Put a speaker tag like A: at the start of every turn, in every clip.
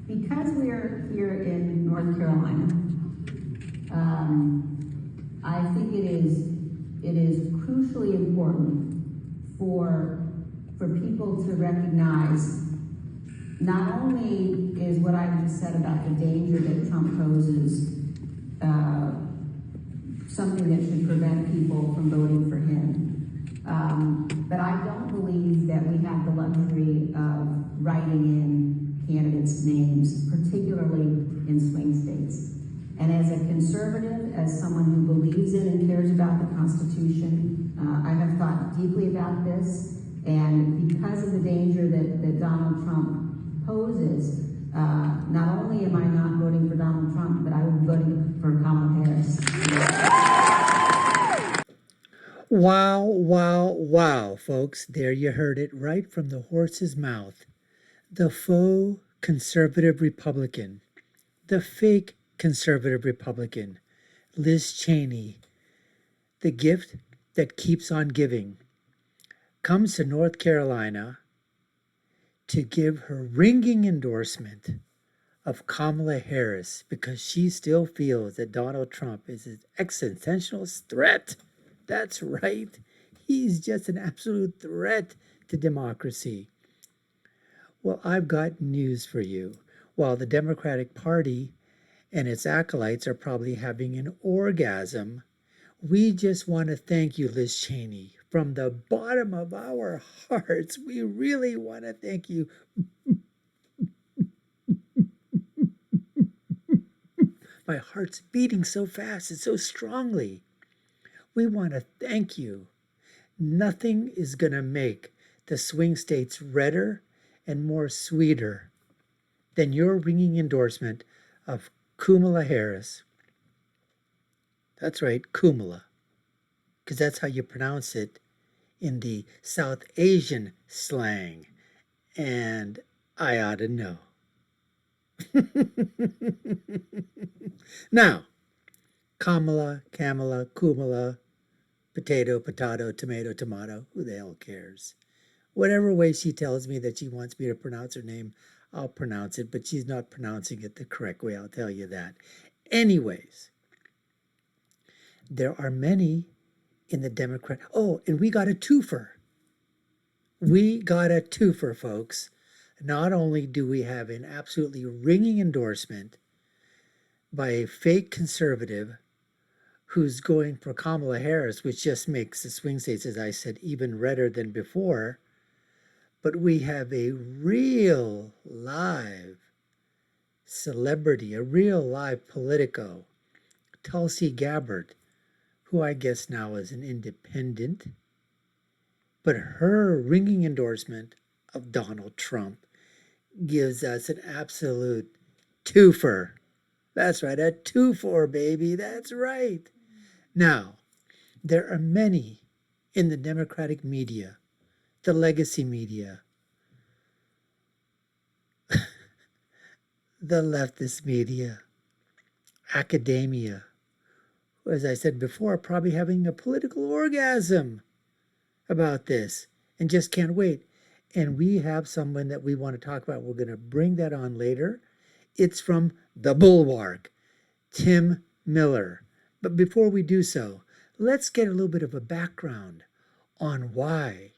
A: Because we're here in North Carolina, I think it is crucially important for people to recognize not only is what I just said about the danger that Trump poses something that should prevent people from voting for him, but I don't believe that we have the luxury of writing in candidates' names, particularly in swing states. And as a conservative, as someone who believes in and cares about the Constitution, I have thought deeply about this. And because of the danger that Donald Trump poses, not only am I not voting for Donald Trump, but I will be voting for Kamala Harris.
B: Wow, wow, wow, folks. There you heard it right from the horse's mouth. The faux conservative Republican, the fake conservative Republican, Liz Cheney, the gift that keeps on giving, comes to North Carolina to give her ringing endorsement of Kamala Harris because she still feels that Donald Trump is an existential threat. That's right. He's just an absolute threat to democracy. Well, I've got news for you. While the Democratic Party and its acolytes are probably having an orgasm, we just want to thank you, Liz Cheney. From the bottom of our hearts, we really want to thank you. My heart's beating so fast and so strongly. We want to thank you. Nothing is going to make the swing states redder and more sweeter than your ringing endorsement of Kamala Harris. That's right, Kamala, because that's how you pronounce it in the South Asian slang. And I ought to know. Now, Kamala, Kumala, potato, tomato, who the hell cares? Whatever way she tells me that she wants me to pronounce her name, I'll pronounce it, but she's not pronouncing it the correct way, I'll tell you that. Anyways, there are many in the Democrat. Oh, and we got a twofer. We got a twofer, folks. Not only do we have an absolutely ringing endorsement by a fake conservative who's going for Kamala Harris, which just makes the swing states, as I said, even redder than before, but we have a real live celebrity, a real live Politico, Tulsi Gabbard, who I guess now is an independent, but her ringing endorsement of Donald Trump gives us an absolute twofer. That's right, a 2-4, baby. That's right. Now, there are many in the Democratic media, the legacy media, the leftist media, academia, who, as I said before, are probably having a political orgasm about this and just can't wait. And we have someone that we want to talk about. We're going to bring that on later. It's from the Bulwark, Tim Miller. But before we do so, let's get a little bit of a background on why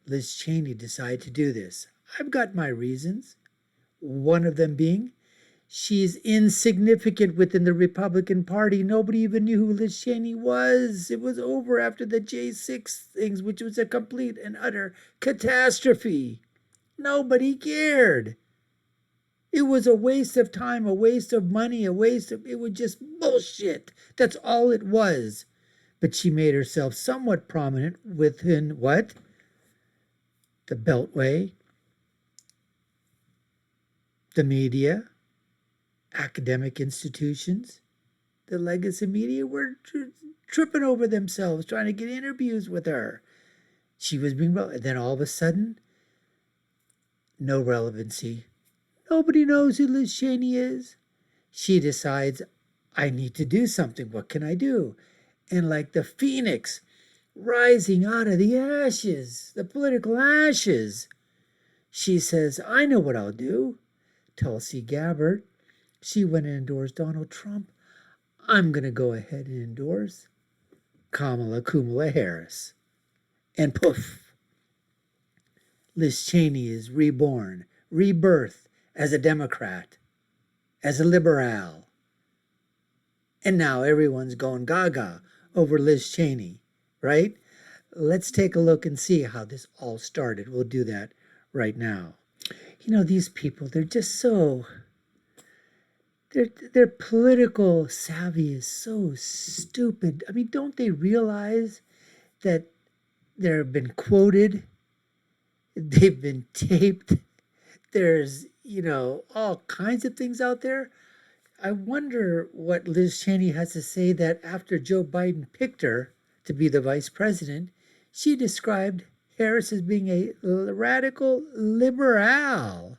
B: Liz Cheney decided to do this. I've got my reasons. One of them being she's insignificant within the Republican Party. Nobody even knew who Liz Cheney was. It was over after the J6 things, which was a complete and utter catastrophe. Nobody cared. It was a waste of time, a waste of money, it was just bullshit. That's all it was. But she made herself somewhat prominent within what? The Beltway, the media, academic institutions, the legacy media were tripping over themselves trying to get interviews with her. She was being, and then all of a sudden, no relevancy. Nobody knows who Liz Cheney is. She decides, I need to do something. What can I do? And like the phoenix rising out of the ashes, the political ashes, she says, I know what I'll do. Tulsi Gabbard, she went and endorsed Donald Trump. I'm going to go ahead and endorse Kamala Harris. And poof, Liz Cheney is reborn, rebirthed as a Democrat, as a liberal. And now everyone's going gaga over Liz Cheney, right? Let's take a look and see how this all started. We'll do that right now. These people, they're just so, their political savvy is so stupid. I mean, don't they realize that they've been quoted, they've been taped, there's, all kinds of things out there. I wonder what Liz Cheney has to say that after Joe Biden picked her to be the vice president, she described Harris as being a radical liberal.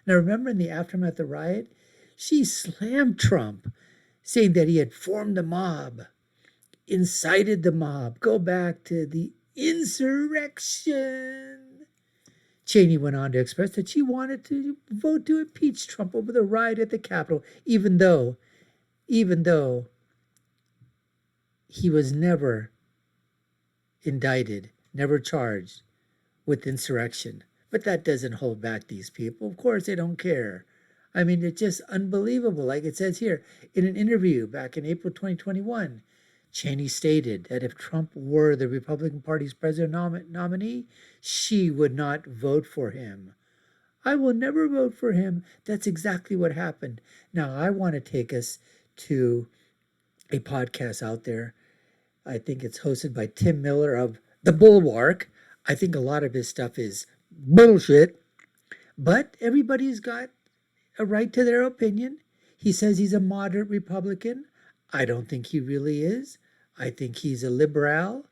B: Now, remember in the aftermath of the riot, she slammed Trump, saying that he had formed the mob, incited the mob. Go back to the insurrection. Cheney went on to express that she wanted to vote to impeach Trump over the riot at the Capitol, even though he was never indicted, never charged with insurrection. But that doesn't hold back these people. Of course, they don't care. I mean, it's just unbelievable. Like it says here, in an interview back in April 2021, Cheney stated that if Trump were the Republican Party's president nominee, she would not vote for him. I will never vote for him. That's exactly what happened. Now, I want to take us to a podcast out there. I think it's hosted by Tim Miller of the Bulwark. I think a lot of his stuff is bullshit, but everybody's got a right to their opinion. He says he's a moderate Republican. I don't think he really is. I think he's a liberal,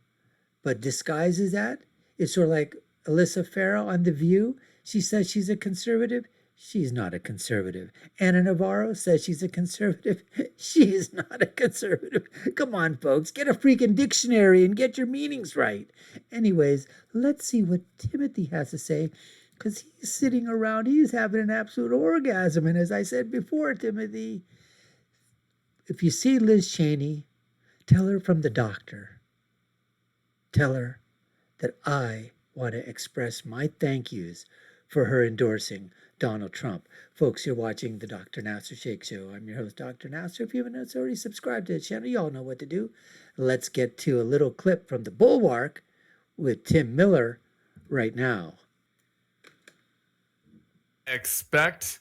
B: but disguises that. It's sort of like Alyssa Farrell on The View. She says she's a conservative. She's not a conservative. Anna Navarro says she's a conservative. She is not a conservative. Come on, folks. Get a freaking dictionary and get your meanings right. Anyways, let's see what Timothy has to say, because he's sitting around. He's having an absolute orgasm. And as I said before, Timothy, if you see Liz Cheney, tell her from the doctor. Tell her that I want to express my thank yous for her endorsing Donald Trump. Folks, you're watching the Dr. Nasser Shake Show. I'm your host, Dr. Nasser. If you haven't already subscribed to the channel, you all know what to do. Let's get to a little clip from the Bulwark with Tim Miller right now.
C: Expect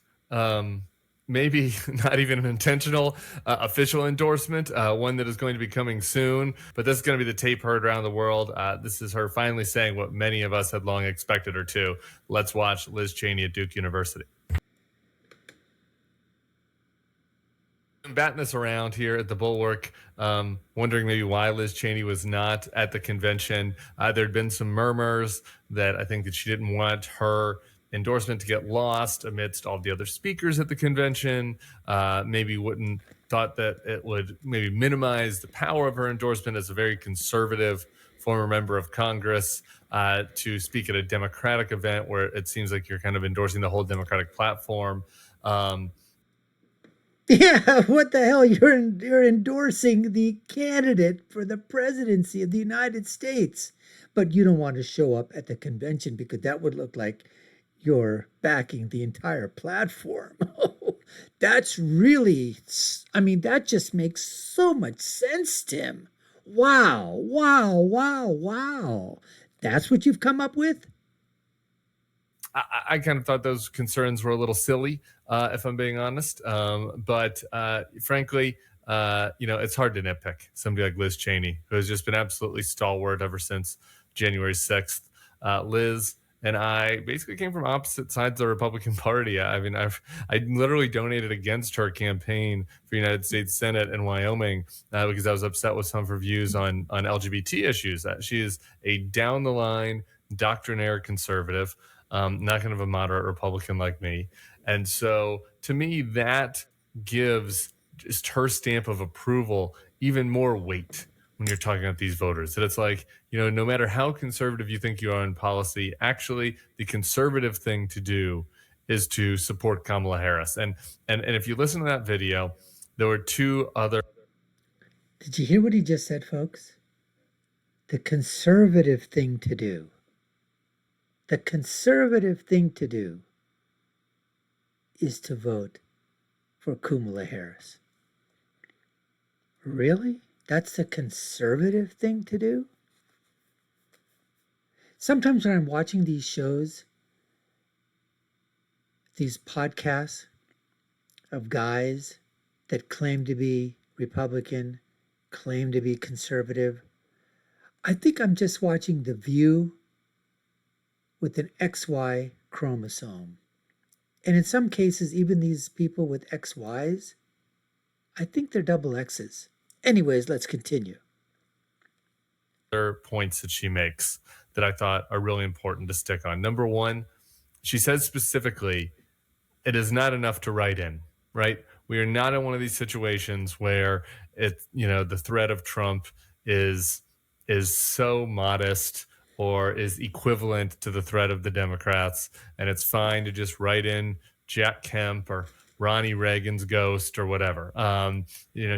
C: maybe not even an intentional official endorsement, one that is going to be coming soon, but this is going to be the tape heard around the world. This is her finally saying what many of us had long expected her to. Let's watch Liz Cheney at Duke University. I'm batting this around here at the Bulwark, wondering maybe why Liz Cheney was not at the convention. There'd been some murmurs that I think that she didn't want her endorsement to get lost amidst all the other speakers at the convention. Maybe thought that it would maybe minimize the power of her endorsement as a very conservative former member of Congress to speak at a Democratic event where it seems like you're kind of endorsing the whole Democratic platform.
B: Yeah, what the hell? You're endorsing the candidate for the presidency of the United States, but you don't want to show up at the convention because that would look like you're backing the entire platform. That's really, I mean, that just makes so much sense, Tim. Wow. That's what you've come up with?
C: I kind of thought those concerns were a little silly, if I'm being honest. But frankly, it's hard to nitpick somebody like Liz Cheney, who has just been absolutely stalwart ever since January 6th. Liz and I basically came from opposite sides of the Republican Party. I mean, I literally donated against her campaign for United States Senate in Wyoming because I was upset with some of her views on LGBT issues. She is a down-the-line, doctrinaire conservative, not kind of a moderate Republican like me. And so to me, that gives just her stamp of approval even more weight when you're talking about these voters. That it's like, no matter how conservative you think you are in policy, actually the conservative thing to do is to support Kamala Harris. And if you listen to that video, there were two other.
B: Did you hear what he just said, folks? The conservative thing to do. The conservative thing to do is to vote for Kamala Harris. Really? That's the conservative thing to do? Sometimes when I'm watching these shows, these podcasts of guys that claim to be Republican, claim to be conservative, I think I'm just watching The View with an XY chromosome. And in some cases, even these people with XYs, I think they're double X's. Anyways, let's continue.
C: Other points that she makes that I thought are really important to stick on. Number one, she says specifically, it is not enough to write in, right? We are not in one of these situations where the threat of Trump is so modest or is equivalent to the threat of the Democrats, and it's fine to just write in Jack Kemp or Ronnie Reagan's ghost or whatever.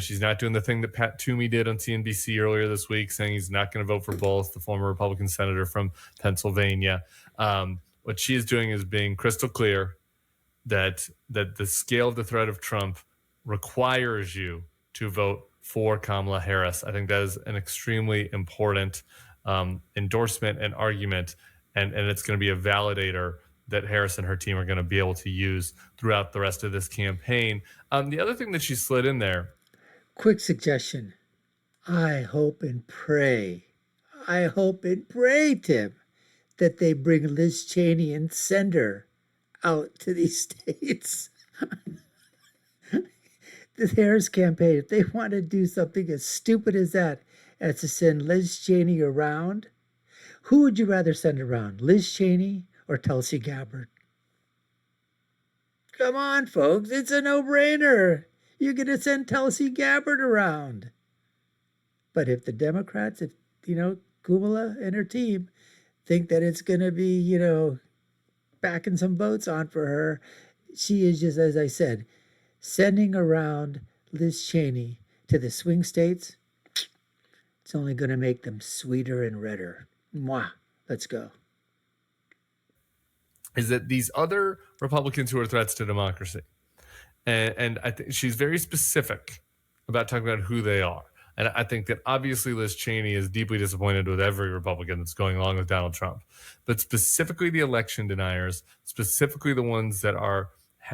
C: She's not doing the thing that Pat Toomey did on CNBC earlier this week, saying he's not going to vote for both, the former Republican senator from Pennsylvania. What she is doing is being crystal clear that the scale of the threat of Trump requires you to vote for Kamala Harris. I think that is an extremely important endorsement and argument, and it's going to be a validator that Harris and her team are going to be able to use throughout the rest of this campaign. The other thing that she slid in there.
B: Quick suggestion. I hope and pray, Tim, that they bring Liz Cheney and send her out to these states. The Harris campaign, if they want to do something as stupid as that, as to send Liz Cheney around, who would you rather send around, Liz Cheney or Tulsi Gabbard? Come on, folks, it's a no-brainer. You're going to send Tulsi Gabbard around. But if the Democrats, Kamala and her team think that it's going to be, backing some votes on for her, she is just, as I said, sending around Liz Cheney to the swing states. It's only going to make them sweeter and redder. Mwah. Let's go.
C: Is that these other Republicans who are threats to democracy, and I think she's very specific about talking about who they are. And I think that obviously Liz Cheney is deeply disappointed with every Republican that's going along with Donald Trump, but specifically the election deniers, specifically the ones that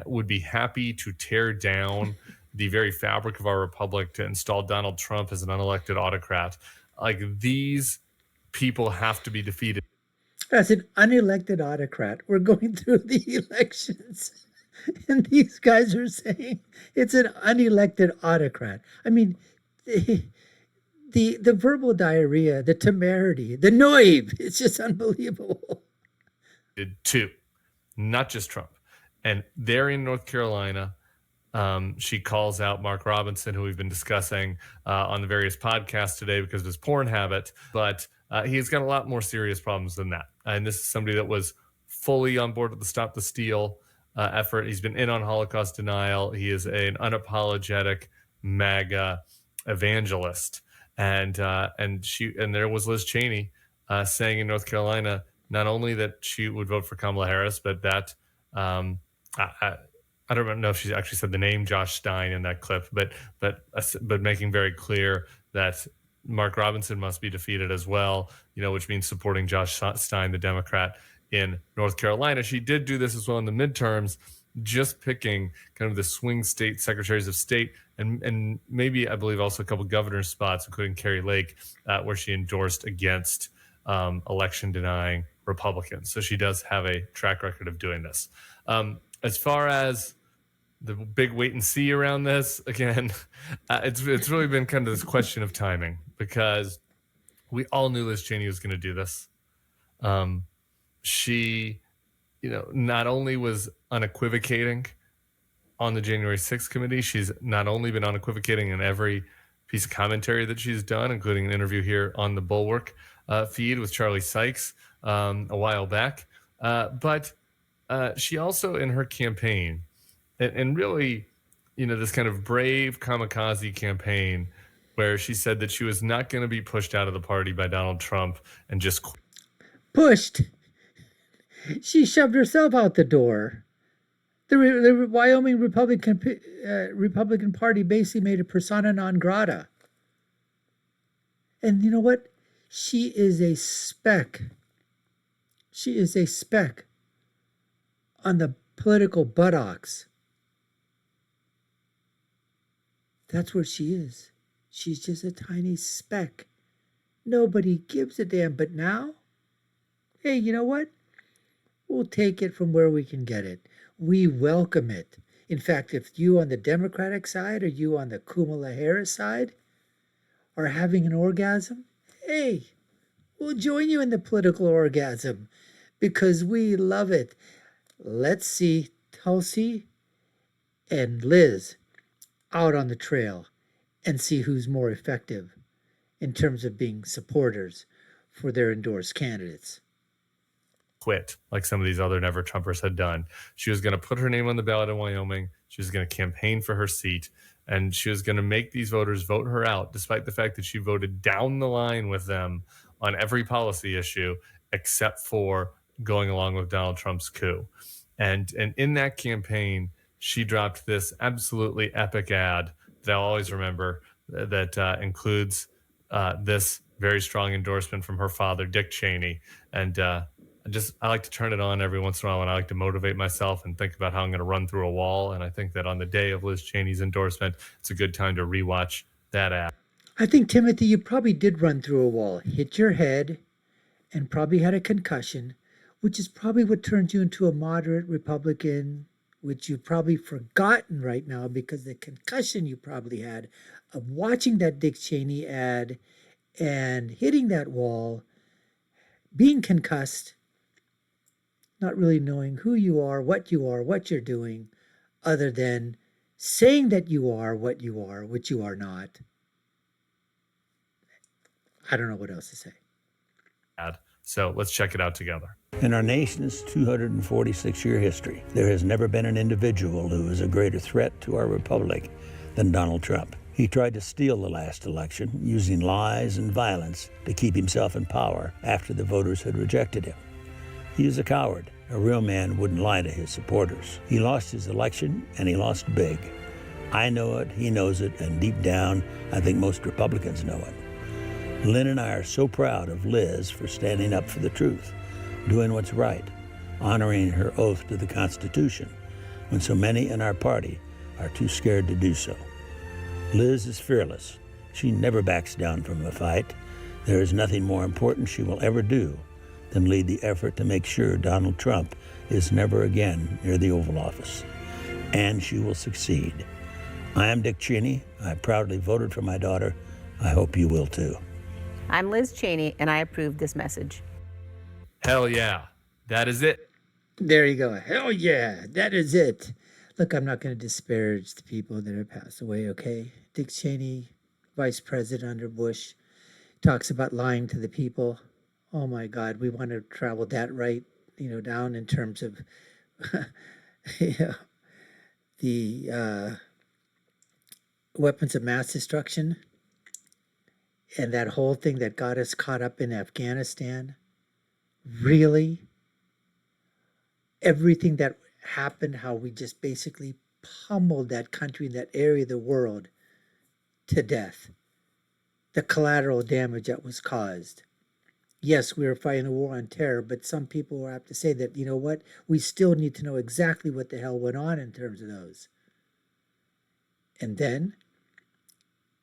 C: would be happy to tear down the very fabric of our republic to install Donald Trump as an unelected autocrat. Like, these people have to be defeated.
B: As an unelected autocrat, we're going through the elections, and these guys are saying it's an unelected autocrat. I mean, the verbal diarrhea, the temerity, the noive, it's just unbelievable.
C: Too, not just Trump. And they're in North Carolina. She calls out Mark Robinson, who we've been discussing on the various podcasts today because of his porn habit. But he's got a lot more serious problems than that. And this is somebody that was fully on board with the Stop the Steal effort. He's been in on Holocaust denial. He is an unapologetic MAGA evangelist. And there was Liz Cheney saying in North Carolina not only that she would vote for Kamala Harris, but that I don't know if she actually said the name Josh Stein in that clip, but making very clear that Mark Robinson must be defeated as well, which means supporting Josh Stein, the Democrat in North Carolina. She did do this as well in the midterms, just picking kind of the swing state secretaries of state and maybe, I believe, also a couple governor spots, including Carrie Lake, where she endorsed against election denying Republicans. So she does have a track record of doing this. As far as the big wait and see around this, again, it's really been kind of this question of timing, because we all knew Liz Cheney was going to do this. She, not only was unequivocating on the January 6th committee, she's not only been unequivocating in every piece of commentary that she's done, including an interview here on the Bulwark feed with Charlie Sykes a while back, but she also, in her campaign, and really, this kind of brave kamikaze campaign where she said that she was not going to be pushed out of the party by Donald Trump and just
B: Pushed. She shoved herself out the door. The Wyoming Republican Party basically made a persona non grata. And you know what? She is a speck. She is a speck on the political buttocks. That's what she is. She's just a tiny speck. Nobody gives a damn. But now, hey, you know what? We'll take it from where we can get it. We welcome it. In fact, if you on the Democratic side or you on the Kamala Harris side are having an orgasm, hey, we'll join you in the political orgasm because we love it. Let's see Tulsi and Liz out on the trail and see who's more effective in terms of being supporters for their endorsed candidates.
C: Quit like some of these other never Trumpers had done. She was going to put her name on the ballot in Wyoming. She was going to campaign for her seat, and she was going to make these voters vote her out, despite the fact that she voted down the line with them on every policy issue except for going along with Donald Trump's coup. And in that campaign, she dropped this absolutely epic ad that I'll always remember that includes this very strong endorsement from her father, Dick Cheney. And I like to turn it on every once in a while when I like to motivate myself and think about how I'm going to run through a wall. And I think that on the day of Liz Cheney's endorsement, it's a good time to rewatch that ad.
B: I think, Timothy, you probably did run through a wall, hit your head, and probably had a concussion, which is probably what turned you into a moderate Republican, which you've probably forgotten right now because the concussion you probably had of watching that Dick Cheney ad and hitting that wall, being concussed, not really knowing who you are, what you're doing, other than saying that you are what you are, which you are not. I don't know what else to say.
C: So let's check it out together.
D: In our nation's 246-year history, there has never been an individual who is a greater threat to our republic than Donald Trump. He tried to steal the last election using lies and violence to keep himself in power after the voters had rejected him. He is a coward. A real man wouldn't lie to his supporters. He lost his election, and he lost big. I know it, he knows it, and deep down, I think most Republicans know it. Lynn and I are so proud of Liz for standing up for the truth, doing what's right, honoring her oath to the Constitution, when so many in our party are too scared to do so. Liz is fearless. She never backs down from a fight. There is nothing more important she will ever do than lead the effort to make sure Donald Trump is never again near the Oval Office. And she will succeed. I am Dick Cheney. I proudly voted for my daughter. I hope you will too.
E: I'm Liz Cheney, and I approve this message.
C: Hell yeah. That is it.
B: There you go. Hell yeah, that is it. Look, I'm not going to disparage the people that have passed away, okay? Dick Cheney, vice president under Bush, talks about lying to the people. Oh my God, we want to travel that right, down in terms of the weapons of mass destruction and that whole thing that got us caught up in Afghanistan. Really? Everything that happened, how we just basically pummeled that country, that area of the world to death. The collateral damage that was caused. Yes, we were fighting the war on terror, but some people will have to say that, you know what, we still need to know exactly what the hell went on in terms of those. And then,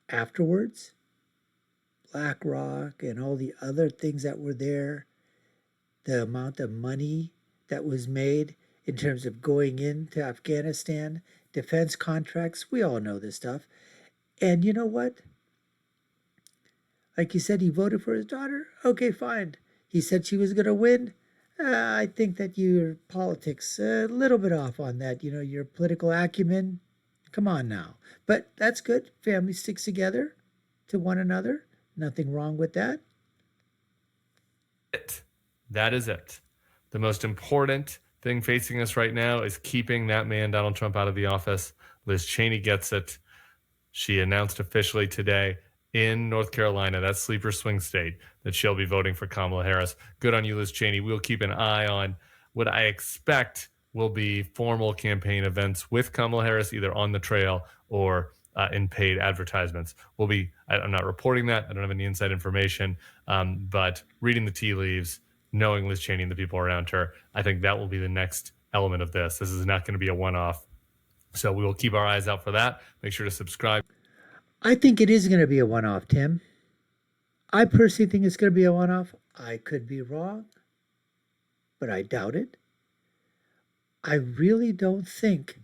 B: afterwards, BlackRock and all the other things that were there, the amount of money that was made in terms of going into Afghanistan, defense contracts, we all know this stuff. And you know what? Like you said, he voted for his daughter. Okay, fine. He said she was going to win. I think that your politics a little bit off on that. Your political acumen. Come on now. But that's good. Family sticks together to one another. Nothing wrong with that.
C: That is it. The most important thing facing us right now is keeping that man, Donald Trump, out of the office. Liz Cheney gets it. She announced officially today in North Carolina, that sleeper swing state, that she'll be voting for Kamala Harris. Good on you, Liz Cheney. We'll keep an eye on what I expect will be formal campaign events with Kamala Harris, either on the trail or in paid advertisements. I'm not reporting that. I don't have any inside information, but reading the tea leaves, knowing Liz Cheney and the people around her, I think that will be the next element of this. This is not going to be a one-off. So we will keep our eyes out for that. Make sure to subscribe.
B: I think it is going to be a one-off, Tim. I personally think it's going to be a one-off. I could be wrong, but I doubt it. I really don't think,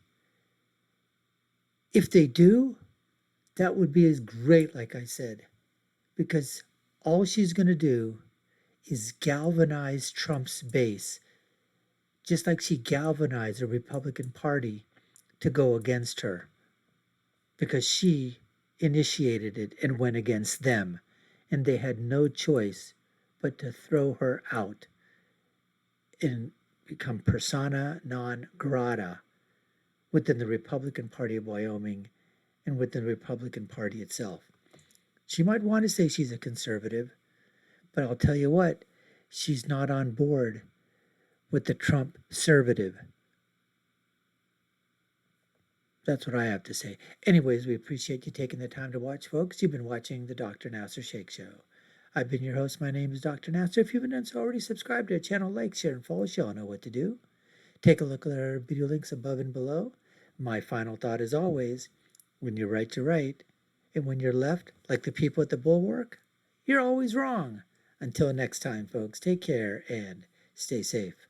B: if they do, that would be as great, like I said, because all she's going to do is galvanize Trump's base, just like she galvanized the Republican Party to go against her, because she initiated it and went against them, and they had no choice but to throw her out and become persona non grata within the Republican Party of Wyoming and within the Republican Party itself. She might want to say she's a conservative, but I'll tell you what, she's not on board with the Trump conservative. That's what I have to say. Anyways, we appreciate you taking the time to watch, folks. You've been watching the Dr. Nasser Shake Show. I've been your host. My name is Dr. Nasser. If you haven't done so already, subscribe to our channel, like, share, and follow. You all know what to do. Take a look at our video links above and below. My final thought is always, when you're right, you're right. And when you're left, like the people at the Bulwark, you're always wrong. Until next time, folks, take care and stay safe.